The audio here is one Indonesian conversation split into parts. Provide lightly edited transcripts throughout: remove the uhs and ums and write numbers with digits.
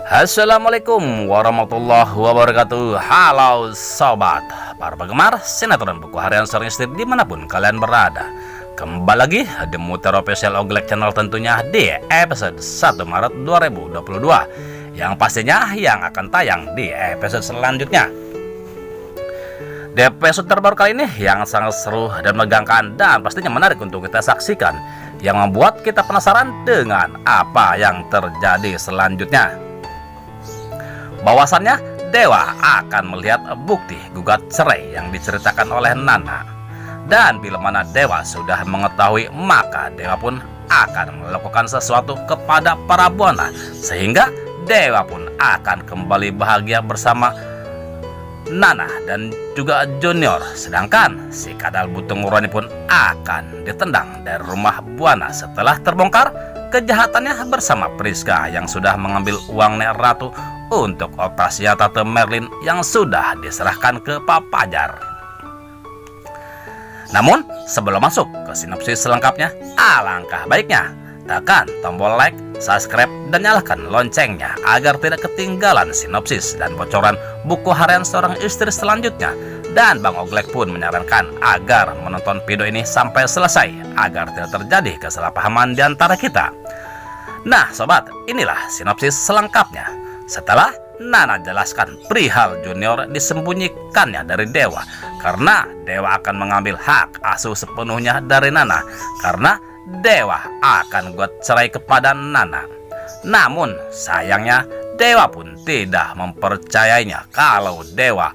Assalamualaikum warahmatullahi wabarakatuh. Halo sobat, para penggemar sinetron buku harian seorang istri dimanapun kalian berada. Kembali lagi di Muter Official Oglek Channel tentunya di episode 1 Maret 2022, yang pastinya yang akan tayang di episode selanjutnya. Di episode terbaru kali ini yang sangat seru dan menegangkan dan pastinya menarik untuk kita saksikan, yang membuat kita penasaran dengan apa yang terjadi selanjutnya. Bahwasannya Dewa akan melihat bukti gugat cerai yang diceritakan oleh Nana. Dan bila mana Dewa sudah mengetahui, maka Dewa pun akan melakukan sesuatu kepada para buana, sehingga Dewa pun akan kembali bahagia bersama Nana dan juga Junior. Sedangkan si kadal butung Roni pun akan ditendang dari rumah buana setelah terbongkar kejahatannya bersama Priska yang sudah mengambil uang Nek Ratu untuk operasi Tante Merlin yang sudah diserahkan ke Pak Pajar. Namun sebelum masuk ke sinopsis selengkapnya, alangkah baiknya tekan tombol like, subscribe, dan nyalakan loncengnya agar tidak ketinggalan sinopsis dan bocoran buku harian seorang istri selanjutnya. Dan Bang Oglek pun menyarankan agar menonton video ini sampai selesai agar tidak terjadi kesalahpahaman di antara kita. Nah sobat, inilah sinopsis selengkapnya. Setelah Nana jelaskan perihal Junior disembunyikannya dari Dewa karena Dewa akan mengambil hak asuh sepenuhnya dari Nana, karena Dewa akan buat cerai kepada Nana. Namun sayangnya Dewa pun tidak mempercayainya kalau Dewa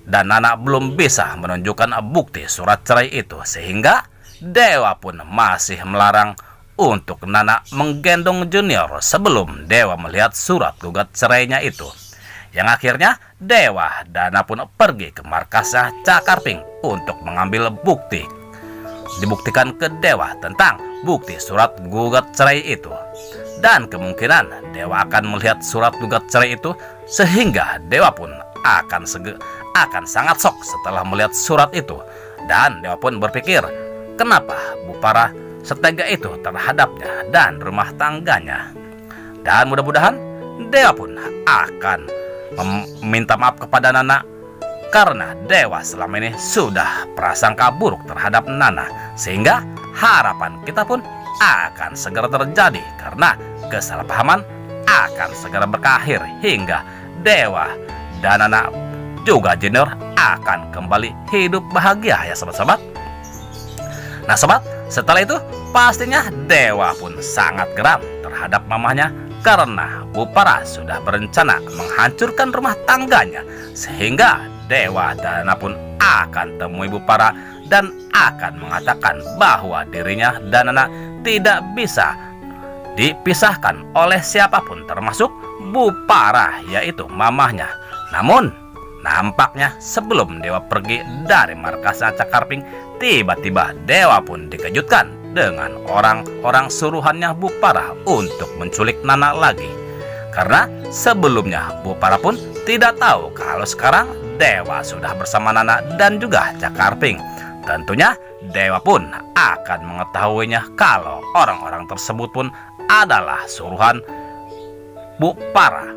dan Nana belum bisa menunjukkan bukti surat cerai itu, sehingga Dewa pun masih melarang untuk Nana menggendong Junior sebelum Dewa melihat surat gugat cerainya itu. Yang akhirnya Dewa dan Nana pun pergi ke markasnya Cakarping untuk mengambil bukti. Dibuktikan ke Dewa tentang bukti surat gugat cerai itu. Dan kemungkinan Dewa akan melihat surat gugat cerai itu, sehingga Dewa pun akan sangat shock setelah melihat surat itu. Dan Dewa pun berpikir, kenapa Bu Para setega itu terhadapnya dan rumah tangganya. Dan mudah-mudahan Dewa pun akan meminta maaf kepada Nana, karena Dewa selama ini sudah prasangka buruk terhadap Nana, sehingga harapan kita pun akan segera terjadi karena kesalahpahaman akan segera berakhir hingga Dewa dan Nana juga Junior akan kembali hidup bahagia ya sobat-sobat. Nah sobat, setelah itu pastinya Dewa pun sangat geram terhadap mamahnya karena Bu Para sudah berencana menghancurkan rumah tangganya, sehingga Dewa dan Nana pun akan temui Bu Para dan akan mengatakan bahwa dirinya dan Nana tidak bisa dipisahkan oleh siapapun termasuk Bu Para, yaitu mamahnya. Namun nampaknya sebelum Dewa pergi dari markas Cakarping, tiba-tiba Dewa pun dikejutkan dengan orang-orang suruhannya Bu Para untuk menculik Nana lagi. Karena sebelumnya Bu Para pun tidak tahu kalau sekarang Dewa sudah bersama Nana dan juga Cakarping. Tentunya Dewa pun akan mengetahuinya kalau orang-orang tersebut pun adalah suruhan Bu Para.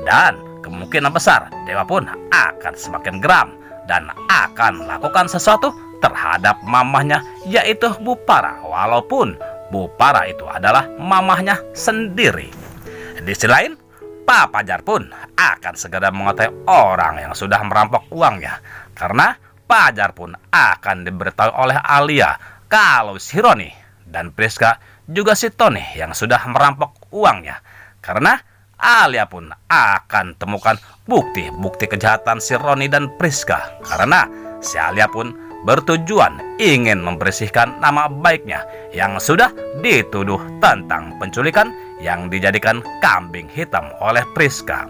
Dan kemungkinan besar Dewa pun akan semakin geram dan akan melakukan sesuatu terhadap mamahnya, yaitu Bu Para, walaupun Bu Para itu adalah mamahnya sendiri. Di sisi lain, Pak Pajar pun akan segera mengetahui orang yang sudah merampok uangnya, karena Pajar pun akan diberitahu oleh Alia kalau si Roni dan Priska juga si Tony yang sudah merampok uangnya, karena Alia pun akan temukan bukti-bukti kejahatan si Roni dan Priska, karena si Alia pun bertujuan ingin membersihkan nama baiknya yang sudah dituduh tentang penculikan yang dijadikan kambing hitam oleh Priska.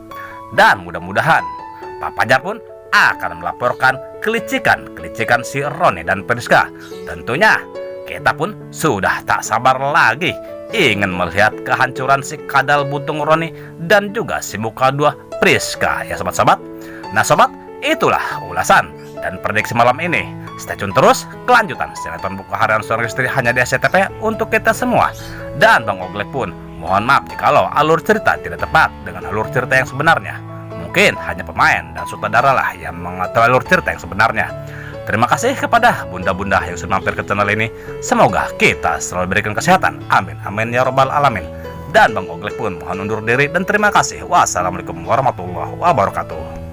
Dan mudah-mudahan Pak Pajar pun akan melaporkan kelicikan si Roni dan Priska. Tentunya kita pun sudah tak sabar lagi ingin melihat kehancuran si kadal buntung Roni dan juga si muka dua Priska ya sobat-sobat. Nah sobat, itulah ulasan dan prediksi malam ini. Stay tune terus kelanjutan sinetron buku harian seorang istri hanya di SCTV untuk kita semua. Dan Bang Oglek pun Mohon maaf jikalau alur cerita tidak tepat dengan alur cerita yang sebenarnya. Mungkin hanya pemain dan sutradara lah yang mengetahui alur cerita yang sebenarnya. Terima kasih kepada bunda-bunda yang sudah mampir ke channel ini. Semoga kita selalu diberikan kesehatan. Amin, amin ya robbal alamin. Dan Bang Oglek pun mohon undur diri dan terima kasih. Wassalamualaikum warahmatullahi wabarakatuh.